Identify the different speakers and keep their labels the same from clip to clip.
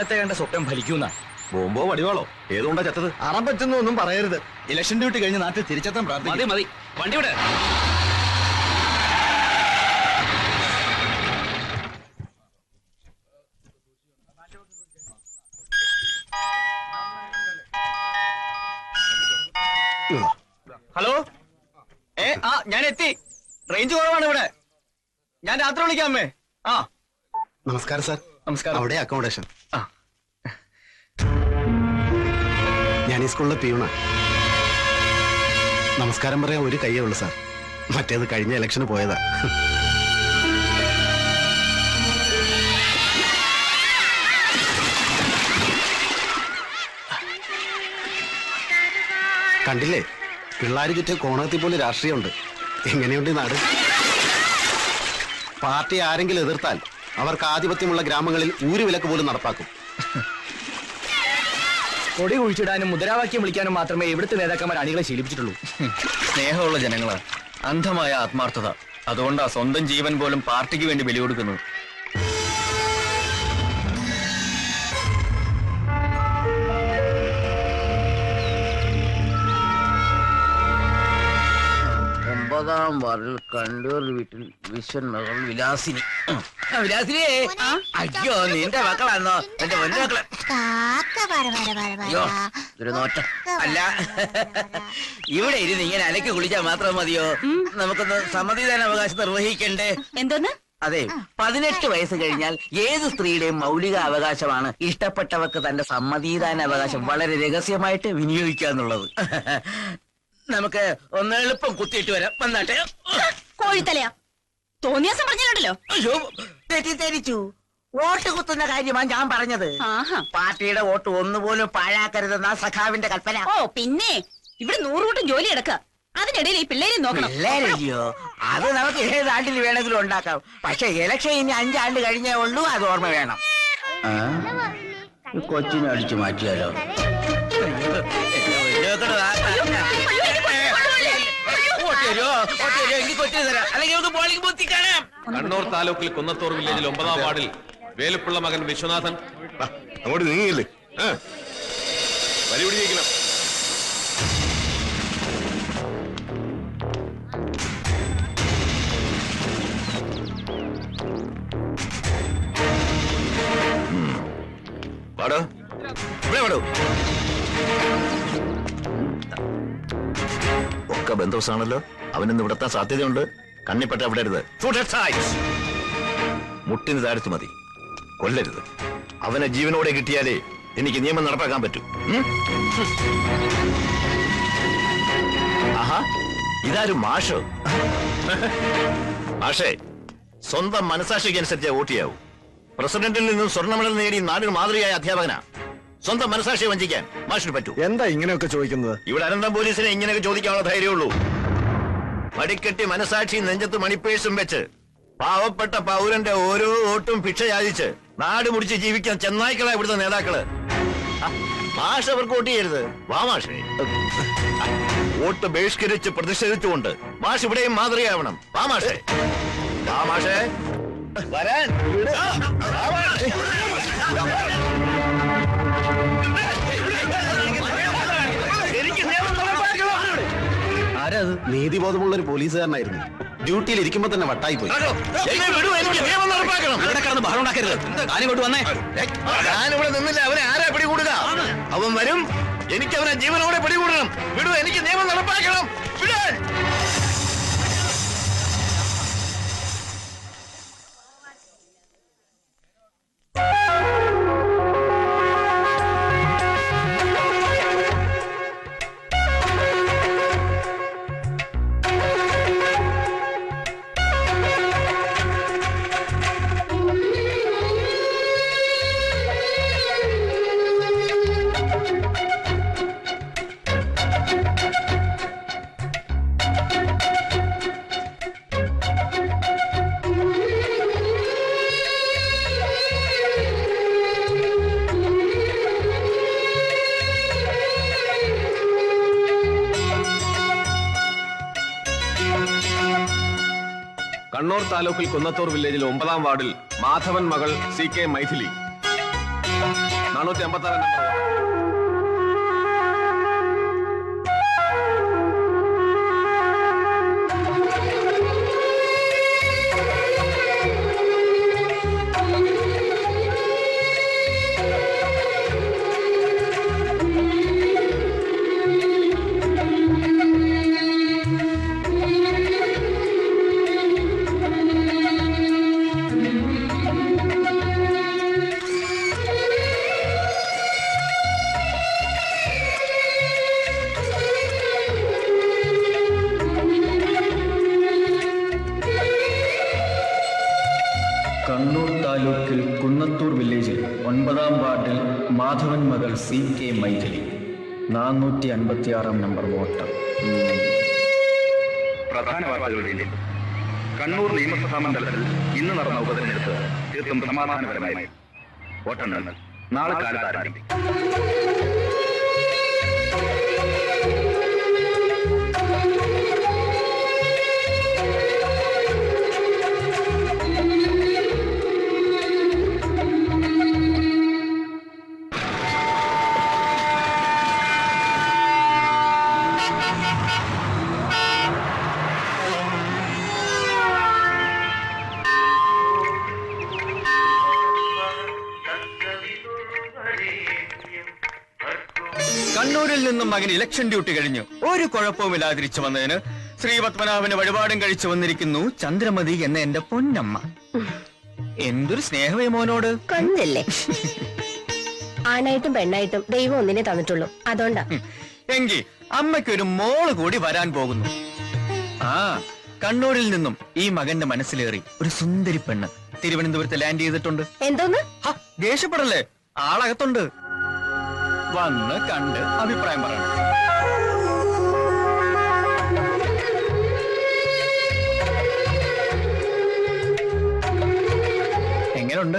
Speaker 1: കണ്ട സ്വപ്നം ഫലിക്കുന്ന
Speaker 2: ബോംബോ വടിവാളോ ഏതുകൊണ്ടാ ചത്തത്?
Speaker 1: അറം പറ്റുന്ന ഒന്നും പറയരുത്. ഇലക്ഷൻ ഡ്യൂട്ടി കഴിഞ്ഞ് നാട്ടിൽ തിരിച്ചെത്താൻ പ്രാർത്ഥിക്കും.
Speaker 2: മതി വണ്ടി വിടെ.
Speaker 1: ഹലോ, ഞാൻ എത്തി. റേഞ്ച് കുറവാണ് ഇവിടെ. ഞാൻ രാത്രി വിളിക്കാമേ.
Speaker 3: നമസ്കാരം സാർ.
Speaker 1: നമസ്കാരം.
Speaker 3: അവിടെ അക്കോമഡേഷൻ. ഞാൻ ഈ സ്കൂളിലെ പിയൂണ. നമസ്കാരം പറയാൻ ഒരു കയ്യേ ഉള്ളു സാർ. മറ്റേത് കഴിഞ്ഞ ഇലക്ഷന് പോയതാ. കണ്ടില്ലേ, പിള്ളേര് ചുറ്റ കോണകത്തിൽ പോലെ രാഷ്ട്രീയമുണ്ട്. എങ്ങനെയുണ്ട് നാട്? പാർട്ടി ആരെങ്കിലും എതിർത്താൽ അവർക്ക് ആധിപത്യമുള്ള ഗ്രാമങ്ങളിൽ ഊരുവിലക്ക് പോലും നടപ്പാക്കും.
Speaker 1: കൊടി കുഴിച്ചിടാനും മുദ്രാവാക്യം വിളിക്കാനും മാത്രമേ ഇവിടുത്തെ നേതാക്കന്മാർ അണികളെ ശീലിപ്പിച്ചിട്ടുള്ളൂ.
Speaker 2: സ്നേഹമുള്ള ജനങ്ങളാണ്, അന്ധമായ ആത്മാർത്ഥത. അതുകൊണ്ടാ സ്വന്തം ജീവൻ പോലും പാർട്ടിക്ക് വേണ്ടി ബലി കൊടുക്കുന്നത്.
Speaker 4: ഒമ്പതാം വാർഡിൽ കണ്ടൂർ വീട്ടിൽ വിശ്വൻ മകൾ വിലാസിനി. വിലാസിനി, അയ്യോ നിന്റെ മക്കളാണോ? എന്റെ പൊന്നു മക്കളെ. അയ്യോ ഒരു നോട്ടം. അല്ല, ഇവിടെ ഇരുന്ന് ഇങ്ങനെ അലക്കി കുളിച്ചാൽ മാത്രം മതിയോ? നമുക്കൊന്ന് സമ്മതിദാന അവകാശം നിർവഹിക്കണ്ടേ?
Speaker 5: എന്തോന്ന്?
Speaker 4: അതെ, 18 വയസ്സ് കഴിഞ്ഞാൽ ഏത് സ്ത്രീയുടെയും മൗലിക അവകാശമാണ് ഇഷ്ടപ്പെട്ടവർക്ക് തന്റെ സമ്മതിദാന അവകാശം വളരെ രഹസ്യമായിട്ട് വിനിയോഗിക്കാന്നുള്ളത്. നമുക്ക് ഒന്ന് എളുപ്പം കുത്തിയിട്ട് വരാം. വന്നാട്ടെ.
Speaker 5: കോഴിത്തലയാ, തോന്നിയാസം പറഞ്ഞല്ലോ.
Speaker 4: അയ്യോ, തെറ്റിദ്ധരിച്ചു. വോട്ട് കുത്തുന്ന കാര്യമാണ് ഞാൻ പറഞ്ഞത്. പാർട്ടിയുടെ വോട്ട് ഒന്നുപോലും പാഴാക്കരുതെന്ന സഖാവിന്റെ കൽപ്പന.
Speaker 5: ഓ പിന്നെ ഇവിടെ 100 കൂട്ടം ജോലി എടുക്ക. അതിനിടയിൽ ഈ പിള്ളേരെ നോക്കണം.
Speaker 4: പിള്ളേരയ്യോ, അത് നമുക്ക് ഏത് ആണ്ടിൽ വേണമെങ്കിലും ഉണ്ടാക്കാം. പക്ഷെ ഇലക്ഷൻ ഇനി 5 ആണ്ട് കഴിഞ്ഞേ ഉള്ളൂ. അത് ഓർമ്മ വേണം. കൊച്ചിനെ അടിച്ചു മാറ്റിയാലോ?
Speaker 2: കണ്ണൂർ താലൂക്കിൽ കുന്നത്തൂർ വില്ലേജിൽ 9-ാം വാർഡിൽ വേലുപ്പിള്ള മകൻ വിശ്വനാഥൻ.
Speaker 3: അങ്ങോട്ട് നീങ്ങില്ലേ?
Speaker 2: പരിപിടിക്കണം.
Speaker 3: പാടോ, ഇവിടെ പാടോ. ഒക്കെ ബന്ധുസാണല്ലോ. അവനിന്ന് ഇവിടെത്താൻ സാധ്യതയുണ്ട്. കണ്ണിപ്പറ്റ വിടരുത്. മുട്ടിന് താഴ്ത്തു മതി, കൊല്ലരുത്. അവനെ ജീവനോടെ കിട്ടിയാലേ എനിക്ക് നിയമം നടപ്പാക്കാൻ പറ്റൂ. ആഹാ, ഇതാരും മാഷോ? മാഷേ, സ്വന്തം മനസാക്ഷിക്ക് അനുസരിച്ച് വോട്ട് ചെയ്യാവൂ. പ്രസിഡന്റിൽ നിന്നും സ്വർണ്ണ മെഡൽ നേടി നാടിന് മാതൃകയായ അധ്യാപകനാ. സ്വന്തം മനസാക്ഷിയെ വഞ്ചിക്കാൻ മാഷിന് പറ്റൂ.
Speaker 1: എന്താ ഇങ്ങനെയൊക്കെ ചോദിക്കുന്നത്?
Speaker 3: ഇവിടെ അനന്തം പോലീസിനെ ഇങ്ങനെയൊക്കെ ചോദിക്കാനുള്ള ധൈര്യമുള്ളൂ. മടിക്കെട്ടി മനസാക്ഷി നെഞ്ചത്ത് മണിപ്പേഴ്സും വെച്ച് പാവപ്പെട്ട പൗരന്റെ ഓരോ വോട്ടും ഭിക്ഷ യാചിച്ച് നാട് മുടിച്ച് ജീവിക്കാൻ ചെന്നായ്ക്കളാ ഇവിടുത്തെ നേതാക്കള്. മാഷ് അവർക്ക് വോട്ട് ചെയ്യരുത്. വാ മാഷേ. വോട്ട് ബഹിഷ്കരിച്ച് പ്രതിഷേധിച്ചുകൊണ്ട് മാഷ് ഇവിടെയും മാതൃകയാവണം. വാ മാഷേ. വാ മാഷേ. വരാൻ. നീതിബോധമുള്ള ഒരു പോലീസുകാരനായിരുന്നു. ഡ്യൂട്ടിയിൽ ഇരിക്കുമ്പോ തന്നെ വട്ടായി പോയി. ഞാനിവിടെ നിന്നില്ല. അവനെ ആരാ പിടികൂടുക? അവൻ വരും. എനിക്ക് അവനെ ജീവനോടെ പിടികൂടണം. വിടൂ, എനിക്ക് നിയമം നടപ്പാക്കണം. വിടാൻ.
Speaker 2: കണ്ണൂർ താലൂക്കിൽ കുന്നത്തൂർ വില്ലേജിൽ 9-ാം വാർഡിൽ മാധവൻ മകൾ CK മൈഥിലി.
Speaker 6: 456 നമ്പർ.
Speaker 2: കണ്ണൂർ താലൂക്കിൽ കുന്നത്തൂർ വില്ലേജിൽ 9-ാം വാർഡിൽ മാധവൻ മകൾ CK മൈഥിലി 456 നമ്പർ വോട്ടർ.
Speaker 7: പ്രധാന വാർത്തകളിൽ കണ്ണൂർ നിയമസഭാ മണ്ഡലത്തിൽ ഇന്ന് നടന്ന ഉപതെരഞ്ഞെടുപ്പ് തീർത്തും സമാധാനപരമായി. വോട്ടെണ്ണൽ നാളെ കാലത്ത് ആരംഭിക്കും.
Speaker 2: കണ്ണൂരിൽ നിന്നും മകൻ ഇലക്ഷൻ ഡ്യൂട്ടി കഴിഞ്ഞു ഒരു കുഴപ്പവുമില്ലാതെ തിരിച്ചു വന്നതിന് ശ്രീപത്മനാഭന് വഴിപാടും കഴിച്ചു വന്നിരിക്കുന്നു ചന്ദ്രമതി എന്ന എന്റെ പൊന്നമ്മ. എന്തൊരു സ്നേഹമേ മോനോട്.
Speaker 8: കണ്ടല്ലേ, ആണായിട്ടും പെണ്ണായിട്ടും ദൈവം ഒന്നിനെ തന്നിട്ടുള്ളൂ, അതുകൊണ്ടാ.
Speaker 2: എങ്കിൽ അമ്മയ്ക്കൊരു മോള് കൂടി വരാൻ പോകുന്നു. ആ കണ്ണൂരിൽ നിന്നും ഈ മകന്റെ മനസ്സിലേറി ഒരു സുന്ദരി പെണ്ണ് തിരുവനന്തപുരത്ത് ലാൻഡ് ചെയ്തിട്ടുണ്ട്.
Speaker 8: എന്തോന്ന്?
Speaker 2: ദേഷ്യപ്പെടല്ലേ, ആളകത്തുണ്ട്. വന്ന് കണ്ട് അഭിപ്രായം പറയണം. എങ്ങനെയുണ്ട്?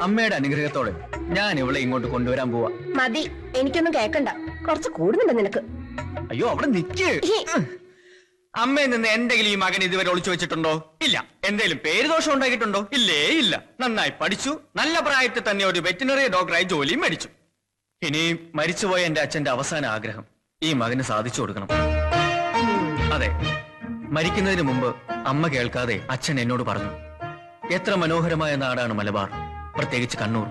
Speaker 2: അമ്മയുടെ അനുഗ്രഹത്തോടെ ഞാൻ ഇവളെ ഇങ്ങോട്ട് കൊണ്ടുവരാൻ പോവാ.
Speaker 8: മതി, എനിക്കൊന്നും കേക്കണ്ട, കുറച്ച് കൂടുന്നുണ്ട് നിനക്ക്.
Speaker 2: അയ്യോ അവിടെ നിക്ക്. അമ്മയിൽ നിന്ന് എന്തെങ്കിലും ഈ മകൻ ഇതുവരെ ഒളിച്ചു വെച്ചിട്ടുണ്ടോ? ഇല്ല. എന്തെങ്കിലും പേര് ദോഷം ഉണ്ടാക്കിയിട്ടുണ്ടോ? ഇല്ലേ ഇല്ല. നന്നായി പഠിച്ചു, നല്ല പ്രായത്തിൽ തന്നെ ഒരു വെറ്റിനറി ഡോക്ടറായി ജോലിയും മേടിച്ചു. ഇനി മരിച്ചുപോയ എന്റെ അച്ഛന്റെ അവസാന ആഗ്രഹം ഈ മകന് സാധിച്ചു കൊടുക്കണം. അതെ, മരിക്കുന്നതിന് മുമ്പ് അമ്മ കേൾക്കാതെ അച്ഛൻ എന്നോട് പറഞ്ഞു, എത്ര മനോഹരമായ നാടാണ് മലബാർ, പ്രത്യേകിച്ച് കണ്ണൂർ.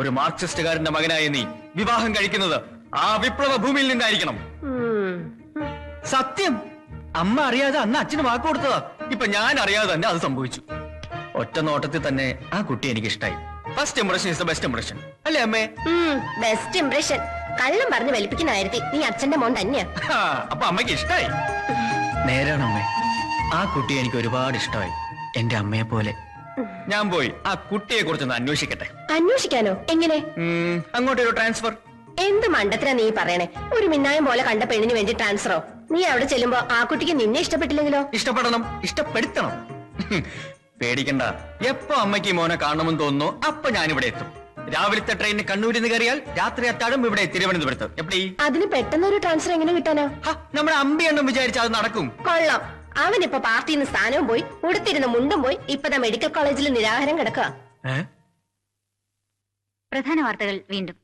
Speaker 2: ഒരു മാർക്സിസ്റ്റുകാരന്റെ മകനായ നീ വിവാഹം കഴിക്കുന്നത് ആ വിപ്ലവ ഭൂമിയിൽ നിന്നായിരിക്കണം. സത്യം, അമ്മ അറിയാതെ അന്ന് അച്ഛന് വാക്ക് കൊടുത്തതാ. ഇപ്പൊ ഞാൻ അറിയാതെ തന്നെ അത് സംഭവിച്ചു. ഒറ്റ നോട്ടത്തിൽ തന്നെ ആ കുട്ടി എനിക്ക് ഇഷ്ടായി. First impression is the best impression, അല്ലേ അമ്മേ?
Speaker 8: Best impression. കള്ളം പറഞ്ഞ് വലിപ്പിക്കുന്ന കാര്യത്തിൽ നീ അച്ഛന്റെ മോൻ തന്നെയാ.
Speaker 2: അപ്പൊ അമ്മയ്ക്ക് ഇഷ്ടായി. നേരാണ് അമ്മേ, ആ കുട്ടി എനിക്ക് ഒരുപാട് ഇഷ്ടമായി, എന്റെ അമ്മയെ പോലെ. ഞാൻ പോയി ആ കുട്ടിയെ കുറിച്ചൊന്ന് അന്വേഷിക്കട്ടെ.
Speaker 8: അന്വേഷിക്കാനോ? എങ്ങനെ?
Speaker 2: അങ്ങോട്ടൊരു ട്രാൻസ്ഫർ.
Speaker 8: എന്ത് മണ്ടത്തിനാ നീ പറയണേ? ഒരു മിന്നായം പോലെ കണ്ട പെണ്ണിന് വേണ്ടി ട്രാൻസ്ഫറോ? നീ അവിടെ ചെല്ലുമ്പോ ആ കുട്ടിക്ക് നിന്നെ ഇഷ്ടപ്പെട്ടില്ലെങ്കിലോ?
Speaker 2: ഇഷ്ടപ്പെടണം, ഇഷ്ടപ്പെടുത്തണം. പേടിക്കണ്ട, എപ്പോ അമ്മയ്ക്ക് മോനെ കാണണമെന്ന് തോന്നുന്നു അപ്പൊ ഞാനിവിടെ എത്തും. രാവിലത്തെ ട്രെയിനിന് കണ്ണൂരിൽ നിന്ന് കയറിയാൽ രാത്രി അത്താഴം ഇവിടെ തിരുവനന്തപുരത്ത്. എപ്പടി?
Speaker 8: അതിന് പെട്ടെന്നൊരു ട്രാൻസ്ഫർ എങ്ങനെ കിട്ടാനോ?
Speaker 2: നമ്മുടെ അമ്പിയെണ്ണം വിചാരിച്ചാൽ അത് നടക്കും.
Speaker 8: കൊള്ളാം, അവനിപ്പോ പാർട്ടിയിൽ നിന്ന് സ്ഥാനവും പോയി, ഉടുത്തിരുന്ന മുണ്ടും പോയി, ഇപ്പതാ മെഡിക്കൽ കോളേജിൽ നിരാഹാരം കിടക്കുക.
Speaker 5: പ്രധാന വാർത്തകൾ വീണ്ടും.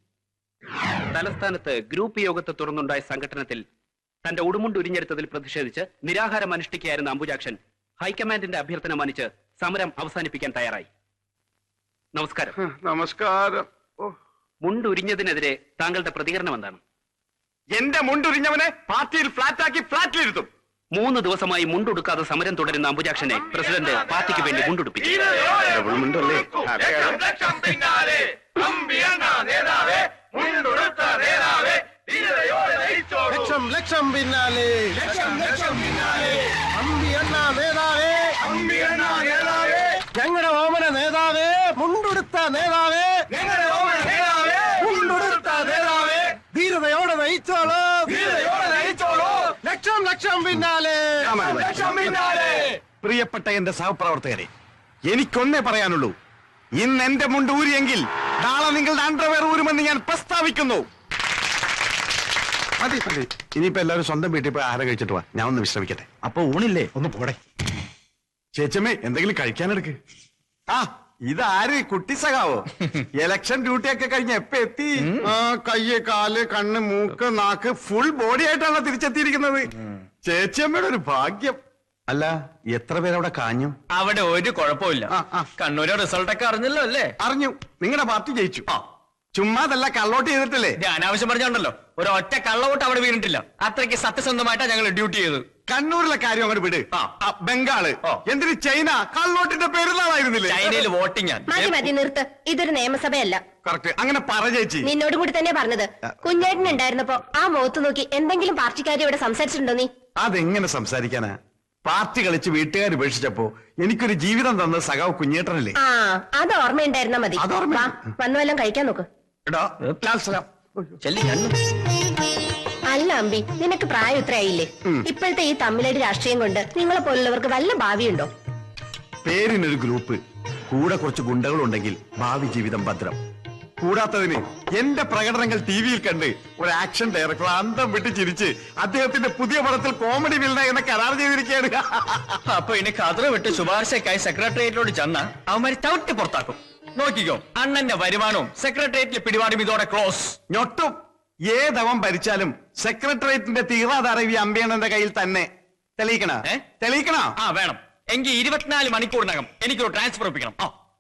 Speaker 9: തലസ്ഥാനത്ത് ഗ്രൂപ്പ് യോഗത്തെ തുടർന്നുണ്ടായ സംഘടനത്തിൽ തന്റെ ഉടുമുണ്ട് ഉരിഞ്ഞെടുത്തതിൽ പ്രതിഷേധിച്ച് നിരാഹാരം അനുഷ്ഠിക്കുകയായിരുന്ന അംബുജാക്ഷൻ ഹൈക്കമാൻഡിന്റെ അഭ്യർത്ഥന മാനിച്ച് സമരം അവസാനിപ്പിക്കാൻ തയ്യാറായി. നമസ്കാരം.
Speaker 6: നമസ്കാരം.
Speaker 9: മുണ്ടുരിഞ്ഞതിനെതിരെ താങ്കളുടെ പ്രതികരണം എന്താണ്?
Speaker 6: എന്റെ മുണ്ടുരിഞ്ഞവനെ പാർട്ടിയിൽ ഫ്ലാറ്റാക്കി ഫ്ലാറ്റിലിരുത്തും.
Speaker 9: 3 ദിവസമായി മുണ്ടുടുക്കാതെ സമരം തുടരുന്ന അംബുജാക്ഷനെ പ്രസിഡന്റ് പാർട്ടിക്ക് വേണ്ടി മുണ്ടുടുപ്പിച്ചു.
Speaker 6: ലക്ഷം ലക്ഷം പിന്നാലെ, ഞങ്ങളുടെ ഓമന നേതാവേ, മുണ്ടുടുത്ത നേതാവേ, മുണ്ടുടുത്ത നേതാവേ, ധീരതയോടെ നയിച്ചോളൂ, ലക്ഷം ലക്ഷം പിന്നാലെ. പ്രിയപ്പെട്ട എന്റെ സഹപ്രവർത്തകരെ, എനിക്കൊന്നേ പറയാനുള്ളൂ. ഇന്ന് എന്റെ മുണ്ട് ഊരിയെങ്കിൽ നാളെ നിങ്ങളുടെ അണ്ടർവെയർ ഊരുമെന്ന് ഞാൻ പ്രസ്താവിക്കുന്നു. മതി മതി, ഇനിയിപ്പോ എല്ലാവരും സ്വന്തം വീട്ടിൽ പോയി ആഹാരം കഴിച്ചിട്ട് പോവാ. ഞാൻ ഒന്ന് വിശ്രമിക്കട്ടെ. അപ്പൊ ഊണില്ലേ? ഒന്ന് പോടെ. ചേച്ചമ്മേ, എന്തെങ്കിലും കഴിക്കാനെടുക്ക്. ആ ഇതാര് കുട്ടി സഖാവോ? ഇലക്ഷൻ ഡ്യൂട്ടി ഒക്കെ കഴിഞ്ഞ് എപ്പ എത്തി? കയ്യ്, കാല്, കണ്ണ്, മൂക്ക്, നാക്ക് ഫുൾ ബോഡി ആയിട്ടാണല്ലോ തിരിച്ചെത്തിയിരിക്കുന്നത്. ചേച്ചിയമ്മയുടെ ഒരു ഭാഗ്യം. അല്ല, എത്ര പേരവിടെ കാഞ്ഞു?
Speaker 2: അവിടെ ഒരു കുഴപ്പമില്ല. കണ്ണൂരെ റിസൾട്ട് ഒക്കെ അറിഞ്ഞല്ലോ അല്ലേ?
Speaker 6: അറിഞ്ഞു. നിങ്ങളുടെ പാർട്ടി ജയിച്ചു. ചുമ്മാതല്ല, കള്ളോട്ട് ചെയ്തിട്ടില്ലേ?
Speaker 2: അനാവശ്യം പറഞ്ഞോണ്ടല്ലോ, ഒരു ഒറ്റ കള്ളവോട്ട് അവിടെ വീണിട്ടില്ല. അത്രയ്ക്ക് സത്യസന്ധമായിട്ടാ ഞങ്ങൾ ഡ്യൂട്ടി ചെയ്തത്.
Speaker 6: കണ്ണൂരിലെ കാര്യം അങ്ങോട്ട് വിട്. ബംഗാള് എന്തിന് ചൈന കള്ളോട്ടിന്റെ പെരുന്നാളായിരുന്നില്ലേ?
Speaker 2: ചൈനയിൽ വോട്ടിംഗ്
Speaker 8: മതി മതി നിർത്ത്. ഇതൊരു നിയമസഭയല്ല.
Speaker 6: കറക്റ്റ്, അങ്ങനെ പറ ചേച്ചി.
Speaker 8: നിന്നോട് കൂടി തന്നെ പറഞ്ഞത്. കുഞ്ഞേട്ടൻ ഉണ്ടായിരുന്നപ്പോ ആ മുഖത്ത് നോക്കി എന്തെങ്കിലും പാർട്ടിക്കാരി ഇവിടെ സംസാരിച്ചിട്ടുണ്ടോ നീ?
Speaker 6: അതെങ്ങനെ സംസാരിക്കാനാ? പാർട്ടി കളിച്ച് വീട്ടുകാർ ഉപേക്ഷിച്ചപ്പോ എനിക്കൊരു ജീവിതം തന്ന സഖാവ് കുഞ്ഞേട്ടനല്ലേ?
Speaker 8: ആ, അത് ഓർമ്മയുണ്ടായിരുന്നാ മതി. വാ, വന്നു വല്ലതും കഴിക്കാൻ നോക്ക്. അല്ല അമ്പി, നിനക്ക് പ്രായം ഇത്രയായില്ലേ? ഇപ്പോഴത്തെ ഈ തമ്മിലടി രാഷ്ട്രീയം കൊണ്ട് നിങ്ങളെ പോലുള്ളവർക്ക് വല്ല ഭാവിയുണ്ടോ?
Speaker 6: പേരിനൊരു ഗ്രൂപ്പ്, കൂടെ കുറച്ച് ഗുണ്ടകളുണ്ടെങ്കിൽ ഭാവി ജീവിതം ഭദ്രം. കൂടാത്തതിന് എന്റെ പ്രകടനങ്ങൾ ടിവിയിൽ കണ്ട് ഒരു ആക്ഷൻ ഡയറക്ടർ അന്തം വിട്ട് ചിരിച്ച് അദ്ദേഹത്തിന്റെ പുതിയ പടത്തിൽ കോമഡി വില്ല എന്ന കരാർ ചെയ്തിരിക്കുകയാണ്.
Speaker 2: അപ്പൊ ഇനി കതറ വിട്ട് ശുപാർശക്കായി സെക്രട്ടേറിയറ്റിലോട് ചെന്ന അവന്മാര് ചവിട്ടി പുറത്താക്കും. നോക്കിക്കോ, അണ്ണന്റെ വരുമാനവും സെക്രട്ടേറിയറ്റിലെ പിടിപാടും ഇതോടെ ക്ലോസ്.
Speaker 6: ഞൊട്ടും. ഏതവൻ ഭരിച്ചാലും സെക്രട്ടേറിയറ്റിന്റെ തീറാധാരവി അമ്പയണ്ണന്റെ കയ്യിൽ തന്നെ. തെളിയിക്കണോ?
Speaker 2: വേണം. എങ്കിൽ 24 മണിക്കൂറിനകം എനിക്കൊരു ട്രാൻസ്ഫർ ഒപ്പിക്കണം.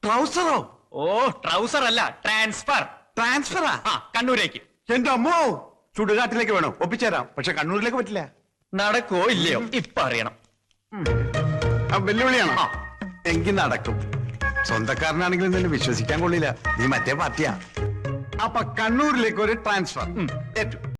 Speaker 6: ട്രൗസറോ?
Speaker 2: ഓ, ട്രൗസർ അല്ല, ട്രാൻസ്ഫർ.
Speaker 6: ട്രാൻസ്ഫറാ?
Speaker 2: കണ്ണൂരേക്ക്.
Speaker 6: എന്റെ അമ്മോ, ചുടുകാട്ടിലേക്ക് വേണം. ഒപ്പിച്ചേരാം, പക്ഷെ കണ്ണൂരിലേക്ക് പറ്റില്ല.
Speaker 2: നടക്കോ ഇല്ലയോ ഇപ്പൊ അറിയണം.
Speaker 6: വെല്ലുവിളിയാണോ? എങ്കിൽ നടക്കും. സ്വന്തക്കാരനാണെങ്കിലും നിന്നെ വിശ്വസിക്കാൻ കൊള്ളില്ല. നീ മറ്റേ പാർട്ടിയാ. അപ്പൊ കണ്ണൂരിലേക്ക് ഒരു ട്രാൻസ്ഫർ.